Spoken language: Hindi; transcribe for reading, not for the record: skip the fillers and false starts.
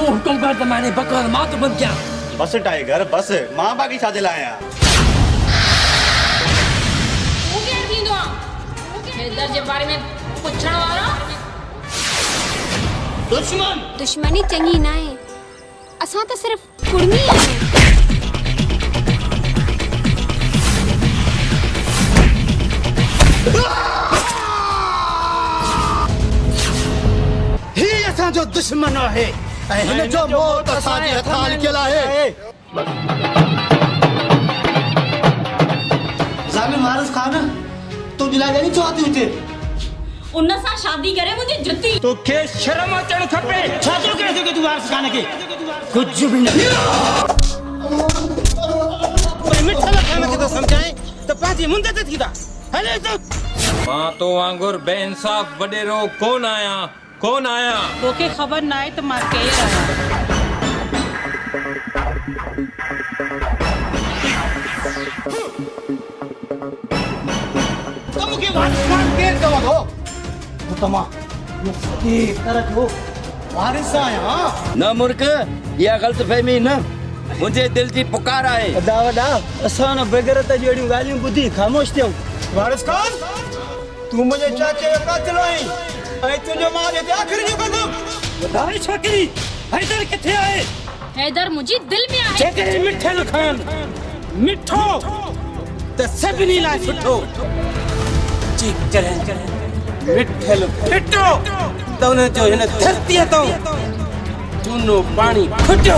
हुकुम कर त माने बकर मां तो बन गया। बस टाइगर बस मां बाकी छा जे लाइ आया। तू केर थींदो आ? हैदर जे बारे में पुछण वाला दुश्मनी चंगी ना है, असां तो सिर्फ कुड़मी आहियूं। ही असांजो दुश्मन आहे ऐं हिन जो मौत असांजे हथां लिखियल आहे। ज़ामिर वारिस खान तू दिला देनी चाहती हुते उन सां शादी करे मुंहिंजी जुती तोखे शर्म अचण खपे। छा थो करे सघे तूं वारिस खान खे? कुझु बि न। मिठल खान खे तो समझाए त पंहिंजी मुंद ते थींदा हले तो। मां तो वांगुर बेइंसाफ़ वडेरो कोन आया। तोखे ख़बर ना आहे त मां केर आहियां। मूंखे वारिस खान केर चवंदो? तमा ये तरह जो वारिस आहियां। न मुर्ख या गलत फहमी न मुझे दिल जी पुकार आहे। वॾा असां न बेगरत जहिड़ियूं ॻाल्हियूं ॿुधी ख़ामोश थियूं। वारिस खान तूं मुंहिंजे चाचे जो कातिल आहीं ऐं तुंहिंजो मां जे आख़िरी जो कंदुमि। ॿुधाए छोकिरी हैदर किथे आहे? हैदर मुंहिंजी दिल में आहे। जेकॾहिं मिठल खान मिठो त सभिनी लाइ सुठो मिठल फिटो त उन जो हिन धरतीअ तो चूनो पाणी खुटियो।